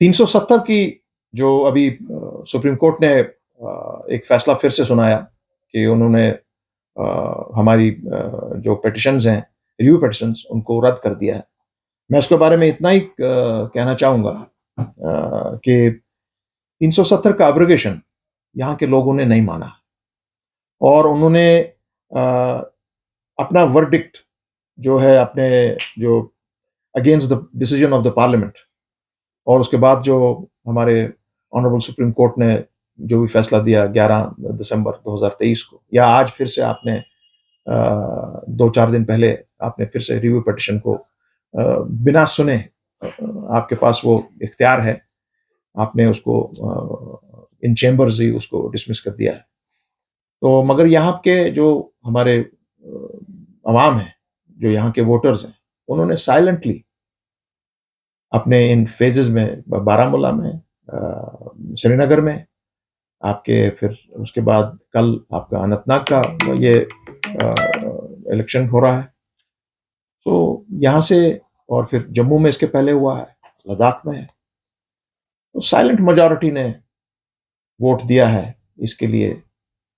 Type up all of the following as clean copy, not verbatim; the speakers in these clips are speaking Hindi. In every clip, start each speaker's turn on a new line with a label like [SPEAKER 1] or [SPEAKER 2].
[SPEAKER 1] 370 की जो अभी सुप्रीम कोर्ट ने एक फैसला फिर से सुनाया कि उन्होंने हमारी जो पिटिशंस हैं, रिव्यू पिटिशंस, उनको रद्द कर दिया है। मैं उसके बारे में इतना ही कहना चाहूँगा कि 370 का एब्रोगेशन यहाँ के लोगों ने नहीं माना और उन्होंने अपना वर्डिक्ट जो है, अपने जो against the decision of the parliament, और उसके बाद जो हमारे ऑनरेबल सुप्रीम कोर्ट ने जो भी फैसला दिया 11 दिसंबर 2023 को, या आज फिर से आपने 2-4 दिन पहले आपने फिर से रिव्यू पिटिशन को बिना सुने, आपके पास वो इख्तियार है, आपने उसको इन चेंबर्स ही उसको डिसमिस कर दिया है। तो मगर यहाँ के जो हमारे अवाम है, जो यहाँ के वोटर्स हैं, उन्होंने साइलेंटली अपने इन फेजेस में, बारामूला में, श्रीनगर में, आपके फिर उसके बाद कल आपका अनंतनाग का ये इलेक्शन हो रहा है, तो यहाँ से, और फिर जम्मू में इसके पहले हुआ है, लद्दाख में है, तो साइलेंट मेजॉरिटी ने वोट दिया है इसके लिए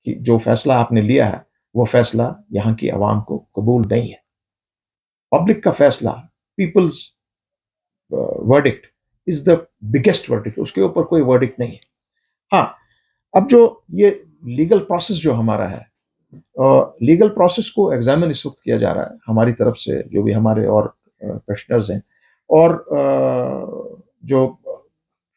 [SPEAKER 1] कि जो फैसला आपने लिया है वो फैसला यहाँ की आवाम को कबूल नहीं है। पब्लिक का फैसला, people's verdict is the biggest verdict, उसके ऊपर कोई वर्डिक्ट नहीं है। हाँ, अब जो ये लीगल प्रोसेस जो हमारा है, लीगल प्रोसेस को एग्जामिन इस वक्त किया जा रहा है हमारी तरफ से, जो भी हमारे और पेशनर्स हैं, और जो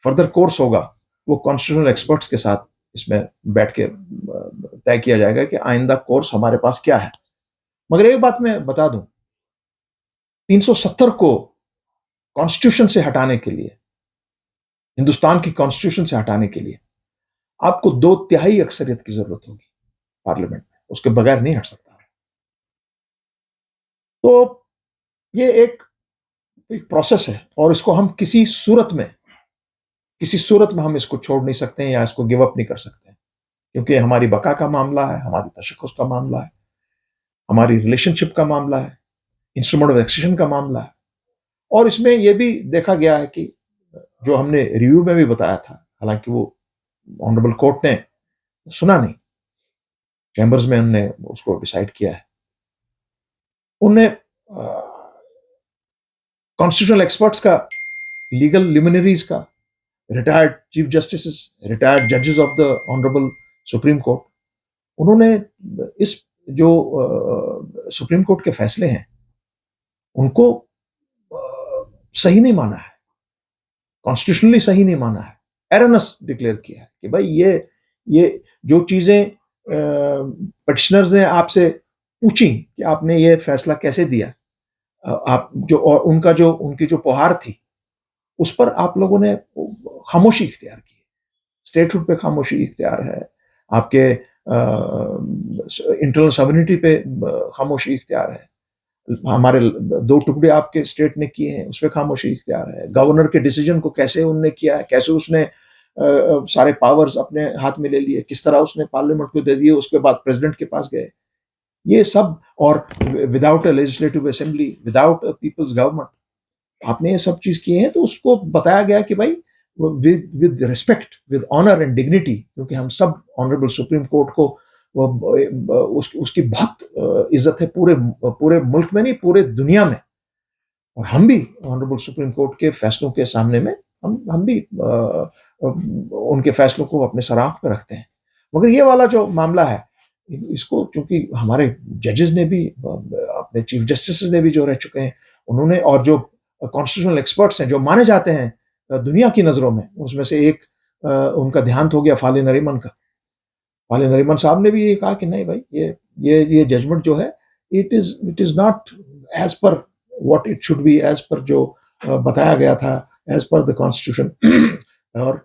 [SPEAKER 1] फर्दर कोर्स होगा वो कॉन्स्टिट्यूशनल एक्सपर्ट्स के साथ इसमें बैठ के तय किया जाएगा कि आइंदा कोर्स हमारे पास क्या है। मगर एक बात मैं बता दूं, 370 को कॉन्स्टिट्यूशन से हटाने के लिए, हिंदुस्तान की कॉन्स्टिट्यूशन से हटाने के लिए आपको 2/3 अक्सरियत की जरूरत होगी पार्लियामेंट में, उसके बगैर नहीं हट सकता। तो ये एक प्रोसेस है और इसको हम किसी सूरत में हम इसको छोड़ नहीं सकते हैं या इसको गिव अप नहीं कर सकते हैं, क्योंकि हमारी बका का मामला है, हमारी तशक्कुस का मामला है, हमारी रिलेशनशिप का मामला है, इंस्ट्रूमेंट ऑफ एक्सटेंशन का मामला है। और इसमें यह भी देखा गया है कि जो हमने रिव्यू में भी बताया था, हालांकि वो ऑनरेबल कोर्ट ने सुना नहीं, चैम्बर्स में हमने उसको डिसाइड किया है, उनने कॉन्स्टिट्यूशनल एक्सपर्ट्स का, लीगल लिमिनरीज का, रिटायर्ड चीफ जस्टिस, रिटायर्ड जजेस of the honourable supreme court, उन्होंने इस जो सुप्रीम कोर्ट के फैसले हैं उनको सही नहीं माना है, कॉन्स्टिट्यूशनली सही नहीं माना है, एरनस डिक्लेयर किया है कि भाई ये जो चीजें पिटिशनर्स ने आपसे पूछी कि आपने ये फैसला कैसे दिया, आप जो, और उनकी जो पुहार थी उस पर आप लोगों ने खामोशी इख्तियार की, स्टेटहुड पे खामोशी इख्तियार है, आपके इंटरनल सॉवरेनिटी पे खामोशी इख्तियार है, हमारे 2 टुकड़े आपके स्टेट ने किए हैं उस पर खामोशी इख्तियार है, गवर्नर के डिसीजन को कैसे उनने किया है, कैसे उसने सारे पावर्स अपने हाथ में ले लिए, किस तरह उसने पार्लियामेंट को दे दिए, उसके बाद प्रेसिडेंट के पास गए, ये सब, और without a legislative assembly, without a people's government आपने ये सब चीज किए हैं। तो उसको बताया गया कि भाई with respect, with honour and dignity, क्योंकि हम सब ऑनरेबल सुप्रीम कोर्ट को उसकी बहुत इज्जत है पूरे पूरे मुल्क में नहीं, पूरे दुनिया में, और हम भी ऑनरेबल सुप्रीम कोर्ट के फैसलों के सामने में हम भी उनके फैसलों को अपने सराख पर रखते हैं। मगर ये वाला जो मामला है, इसको चूंकि हमारे जजेस ने भी, अपने चीफ जस्टिस ने भी जो रह चुके हैं उन्होंने, और जो कॉन्स्टिट्यूशनल एक्सपर्ट्स हैं जो माने जाते हैं दुनिया की नजरों में, उसमें से एक उनका देहांत हो गया फाली नरीमन का। फाली नरीमन साहब ने भी ये कहा कि नहीं भाई, ये जजमेंट जो है, it is not as per what it should be, as per जो बताया गया था, एज पर द कॉन्स्टिट्यूशन, और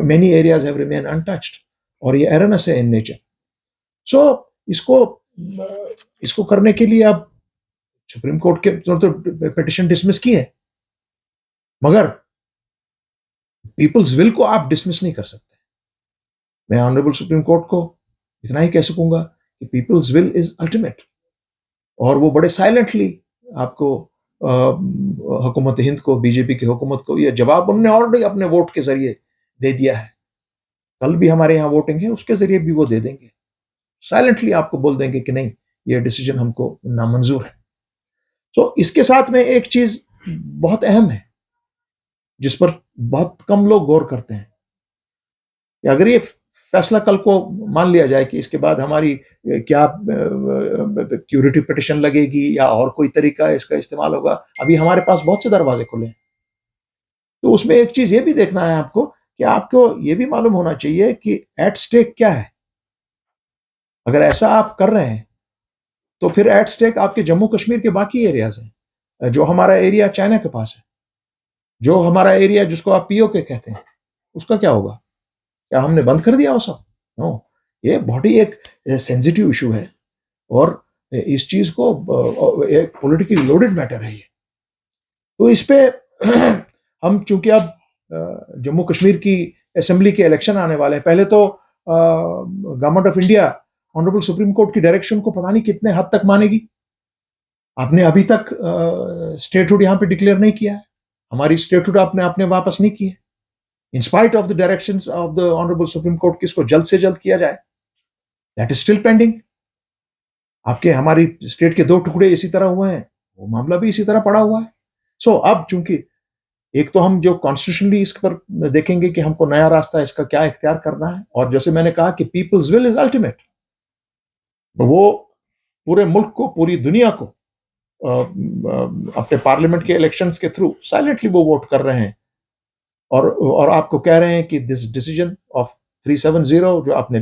[SPEAKER 1] many areas have remain untouched, और ये एररनेस है इन नेचर। सो इसको करने के लिए अब सुप्रीम कोर्ट के तो पिटिशन डिसमिस की है, मगर पीपल्स विल को आप डिसमिस नहीं कर सकते। मैं ऑनरेबल सुप्रीम कोर्ट को इतना ही कह सकूंगा कि पीपल्स विल इज अल्टीमेट, और वो बड़े साइलेंटली आपको हुकूमत हिंद को, बीजेपी की हुकूमत को, ये जवाब उन्होंने ऑलरेडी अपने वोट के जरिए दे दिया है। कल भी हमारे यहाँ वोटिंग है, उसके जरिए भी वो दे देंगे, साइलेंटली आपको बोल देंगे कि नहीं, ये डिसीजन हमको नामंजूर है। तो इसके साथ में एक चीज बहुत अहम है, जिस पर बहुत कम लोग गौर करते हैं, कि अगर ये फैसला कल को मान लिया जाए कि इसके बाद हमारी क्या क्यूरेटिव पिटिशन लगेगी या और कोई तरीका इसका इस्तेमाल होगा, अभी हमारे पास बहुत से दरवाजे खुले हैं। तो उसमें एक चीज ये भी देखना है आपको, कि आपको ये भी मालूम होना चाहिए कि एट स्टेक क्या है। अगर ऐसा आप कर रहे हैं तो फिर एट स्टेक आपके जम्मू कश्मीर के बाकी एरियाज हैं, जो हमारा एरिया चाइना के पास है, जो हमारा एरिया जिसको आप पीओके कहते हैं, उसका क्या होगा? क्या हमने बंद कर दिया वो सब? नो, ये बहुत ही एक सेंसिटिव इशू है, और इस चीज को एक पॉलिटिकली लोडेड मैटर है ये। तो इस पे हम चूंकि अब जम्मू कश्मीर की असेंबली के इलेक्शन आने वाले हैं, पहले तो government of India honourable supreme court की डायरेक्शन को पता नहीं कितने हद तक मानेगी। आपने अभी तक स्टेटहुड यहाँ पे डिक्लेयर नहीं किया है, हमारी स्टेटहुड आपने आपने वापस नहीं की है, in spite of the directions of the honourable supreme court, किसको जल्द से जल्द किया जाए, दैट इज स्टिल पेंडिंग। आपके हमारी स्टेट के दो टुकड़े इसी तरह हुए हैं, वो मामला भी इसी तरह पड़ा हुआ है। सो अब चूंकि एक तो हम जो कॉन्स्टिट्यूशनली इस पर देखेंगे कि हमको नया रास्ता इसका क्या इख्तियार करना है, और जैसे मैंने कहा कि पीपल्स विल इज अल्टीमेट, वो पूरे मुल्क को, पूरी दुनिया को अपने पार्लियामेंट के इलेक्शंस के थ्रू साइलेंटली वो वोट कर रहे हैं, और आपको कह रहे हैं कि दिस डिसीजन ऑफ 370 जो आपने